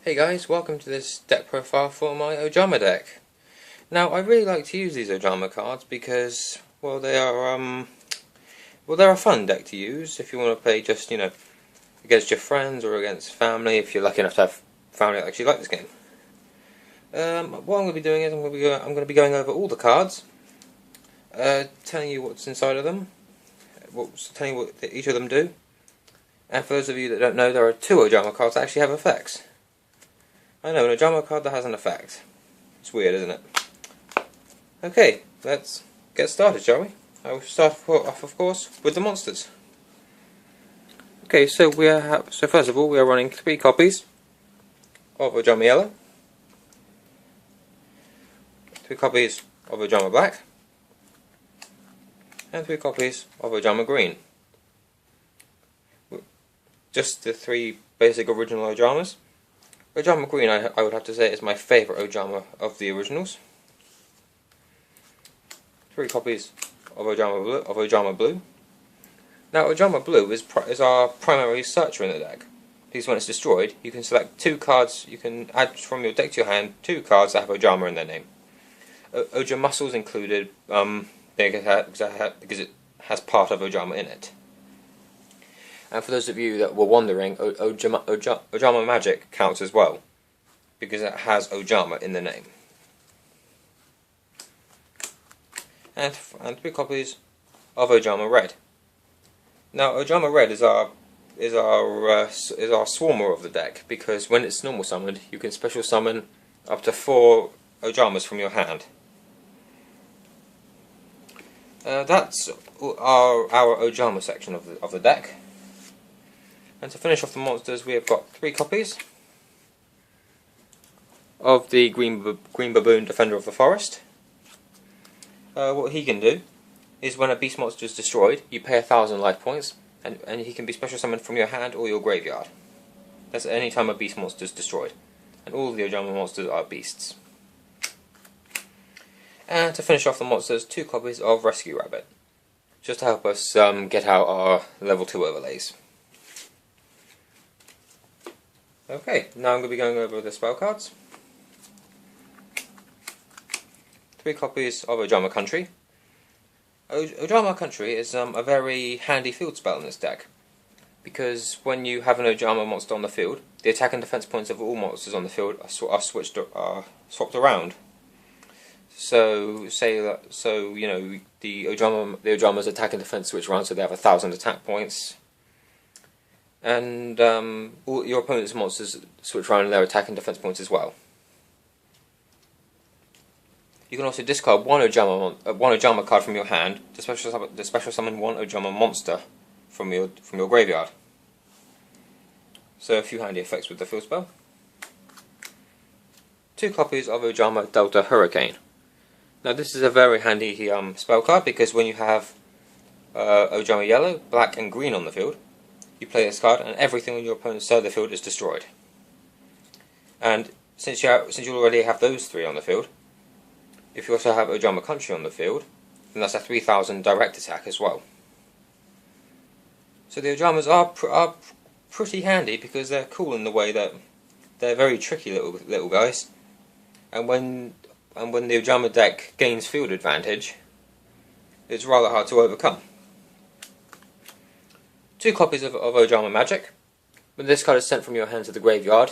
Hey guys, welcome to this deck profile for my Ojama deck. Now, I really like to use these Ojama cards because, well, they're a fun deck to use if you want to play just, against your friends or against family, if you're lucky enough to have family that actually like this game. What I'm going to be doing is I'm going to be going over all the cards, telling you what's inside of them, telling you what each of them do. And for those of you that don't know, there are two Ojama cards that actually have effects. I know, an Ojama card that has an effect. It's weird, isn't it? Okay, let's get started, shall we? I will start off, of course, with the monsters. Okay, so first of all, we are running 3 copies of Ojama Yellow, 3 copies of Ojama Black, and 3 copies of Ojama Green. Just the 3 basic original Ojamas. Ojama Green, I would have to say, is my favourite Ojama of the originals. 3 copies of Ojama Blue. Now, Ojama Blue is our primary searcher in the deck, because when it's destroyed, you can select 2 cards. You can add from your deck to your hand 2 cards that have Ojama in their name. Ojama Muscles included, because it has part of Ojama in it. And for those of you that were wondering, Ojama Magic counts as well, because it has Ojama in the name. And 3 copies of Ojama Red. Now, Ojama Red is our swarmer of the deck, because when it's normal summoned, you can special summon up to 4 Ojamas from your hand. That's our Ojama section of the deck. And to finish off the monsters, we have got 3 copies of the Green Baboon, Defender of the Forest. What he can do is when a beast monster is destroyed, you pay 1,000 life points, and he can be special summoned from your hand or your graveyard. That's at any time a beast monster is destroyed. And all of the Ojama monsters are beasts. And to finish off the monsters, 2 copies of Rescue Rabbit, just to help us get out our level 2 overlays. Okay, now I'm going to be going over the spell cards. 3 copies of Ojama Country. Ojama Country is a very handy field spell in this deck, because when you have an Ojama monster on the field, the attack and defense points of all monsters on the field are swapped around. So the Ojama's attack and defense switch around, so they have 1,000 attack points. And all your opponent's monsters switch around their attack and defense points as well. You can also discard one Ojama card from your hand to special summon 1 Ojama monster from your graveyard. So a few handy effects with the field spell. 2 copies of Ojama Delta Hurricane. Now this is a very handy spell card, because when you have Ojama Yellow, Black and Green on the field, you play this card, and everything on your opponent's side of the field is destroyed. And since you already have those 3 on the field, if you also have Ojama Country on the field, then that's a 3,000 direct attack as well. So the Ojamas are pretty handy, because they're cool in the way that they're very tricky little guys. And when the Ojama deck gains field advantage, it's rather hard to overcome. 2 copies of Ojama Magic. When this card is sent from your hand to the graveyard,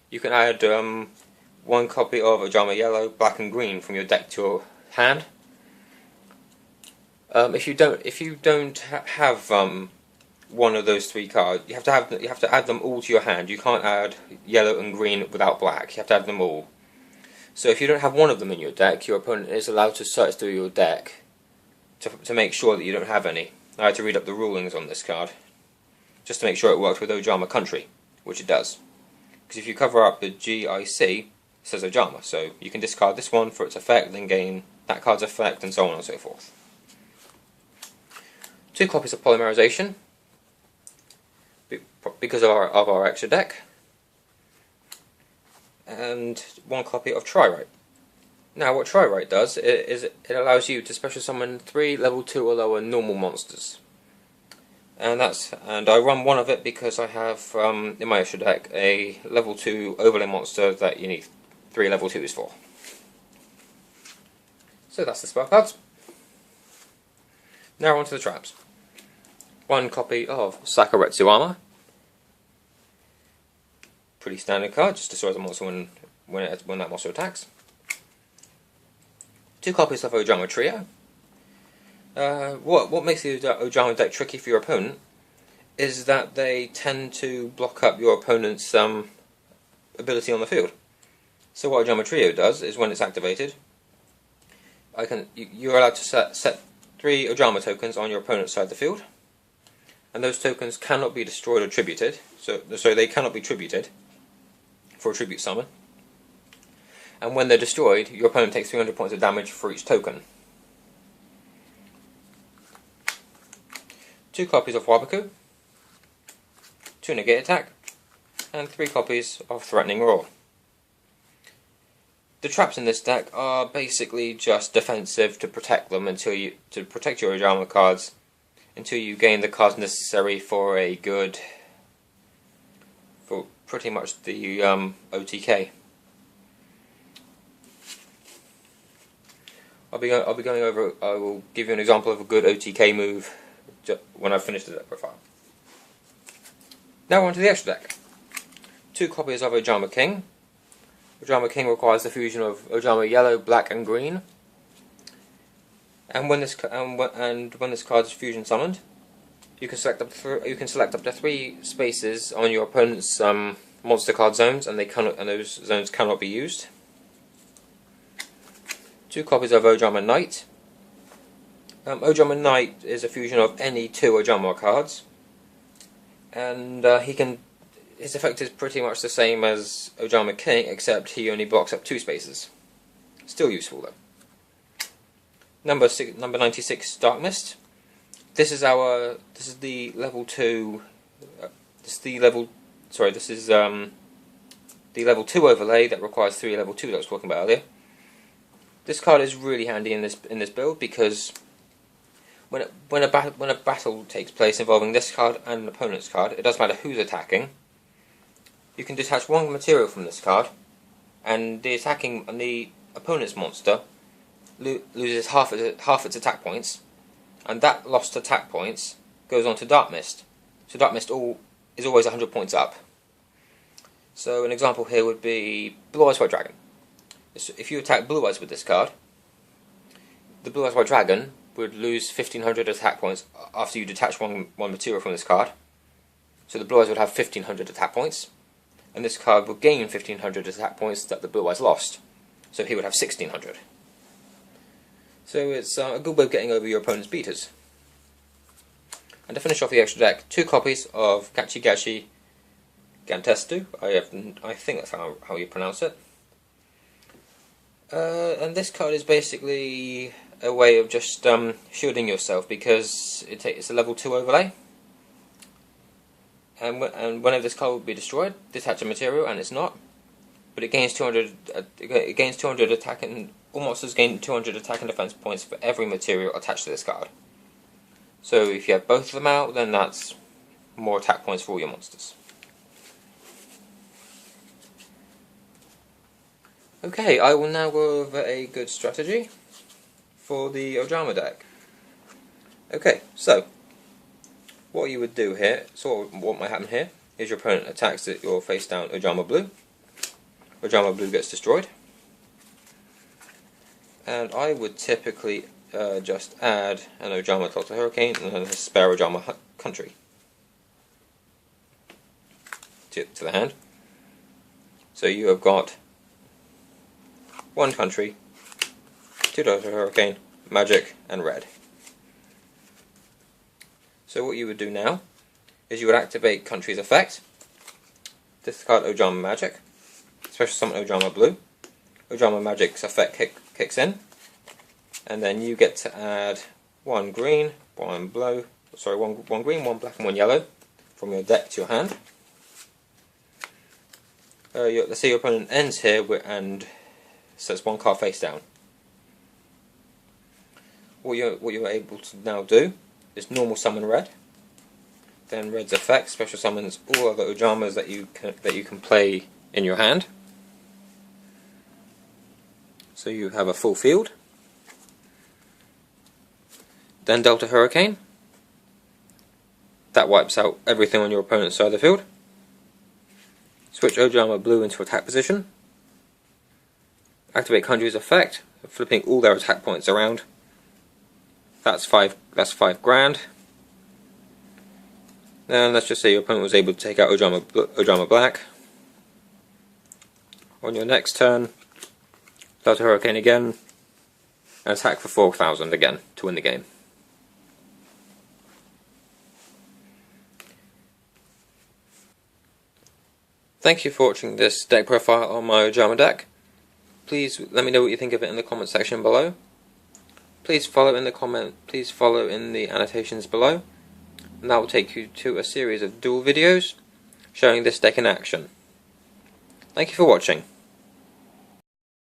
you can add 1 copy of Ojama Yellow, Black and Green from your deck to your hand. If you don't have one of those 3 cards, you have to add them all to your hand. You can't add Yellow and Green without Black. You have to add them all. So if you don't have one of them in your deck, your opponent is allowed to search through your deck to make sure that you don't have any. I had to read up the rulings on this card, just to make sure it worked with Ojama Country, which it does. Because if you cover up the GIC, it says Ojama, so you can discard this one for its effect, then gain that card's effect, and so on and so forth. 2 copies of Polymerization, because of our extra deck, and 1 copy of Tri-Wright. Now, what Tri-Wright does is it allows you to special summon 3 level 2 or lower normal monsters. and I run one of it because I have in my extra deck a level 2 overlay monster that you need 3 level 2s for. So that's the spell cards. Now on to the traps. One copy of Sakuretsu Armour. Pretty standard card, just destroys the monster when that monster attacks. 2 copies of Ojama Trio. What makes the Ojama deck tricky for your opponent is that they tend to block up your opponent's ability on the field. So what Ojama Trio does is when it's activated, you're allowed to set 3 Ojama tokens on your opponent's side of the field, and those tokens cannot be destroyed or tributed. So they cannot be tributed for a tribute summon. And when they're destroyed, your opponent takes 300 points of damage for each token. 2 copies of Waboku, 2 Negate Attack, and 3 copies of Threatening Roar. The traps in this deck are basically just defensive to protect them to protect your Ojama cards until you gain the cards necessary for pretty much the OTK. I will give you an example of a good OTK move when I've finished the deck profile. Now on to the extra deck. 2 copies of Ojama King. Ojama King requires the fusion of Ojama Yellow, Black, and Green. And when this card is fusion summoned, you can select up to 3 spaces on your opponent's monster card zones, and those zones cannot be used. 2 copies of Ojama Knight. Ojama Knight is a fusion of any 2 Ojama cards, and his effect is pretty much the same as Ojama King, except he only blocks up 2 spaces. Still useful though. Number 96, Dark Mist. This is the level 2. This is the level 2 overlay that requires 3 level 2 that I was talking about earlier. This card is really handy in this build because when a battle takes place involving this card and an opponent's card, it doesn't matter who's attacking. You can detach 1 material from this card, and the opponent's monster loses half its attack points, and that lost attack points goes on to Dark Mist. So Dark Mist is always 100 points up. So an example here would be Blue Eyes White Dragon. If you attack Blue Eyes with this card, the Blue Eyes White Dragon would lose 1500 attack points after you detach one material from this card. So the Blue Eyes would have 1500 attack points, and this card would gain 1500 attack points that the Blue Eyes lost. So he would have 1600. So it's a good way of getting over your opponent's beaters. And to finish off the extra deck, 2 copies of Gachi Gantetsu. I think that's how you pronounce it. And this card is basically a way of just shielding yourself because it's a level 2 overlay. And whenever this card will be destroyed, detach a material, and it's not. But it gains 200. It gains 200 attack, and all monsters gain 200 attack and defense points for every material attached to this card. So if you have both of them out, then that's more attack points for all your monsters. Okay, I will now go over a good strategy for the Ojama deck. Okay, so what you would do here, so what might happen here, is your opponent attacks your face down Ojama Blue. Ojama Blue gets destroyed. And I would typically just add an Ojama Total Hurricane and a spare Ojama Country to the hand. So you have got 1 Country, 2 Total Hurricane, Magic, and Red. So what you would do now is you would activate Country's effect, discard Ojama Magic, special summon Ojama Blue, Ojama Magic's effect kicks in, and then you get to add 1 green, 1 blue, sorry, one green, 1 black, and 1 yellow from your deck to your hand. Let's say your opponent ends here and sets 1 card face down. What you're able to now do is normal summon Red, Then Red's effect special summons all other Ojamas that you can play in your hand. So you have a full field. Then Delta Hurricane. That wipes out everything on your opponent's side of the field. Switch Ojama Blue into attack position. Activate Country's effect, flipping all their attack points around. That's five grand. Then let's just say your opponent was able to take out Ojama Black. On your next turn, Delta Hurricane again, and attack for 4,000 again to win the game. Thank you for watching this deck profile on my Ojama deck. Please let me know what you think of it in the comment section below. Please follow in the annotations below, and that will take you to a series of duel videos showing this deck in action. Thank you for watching.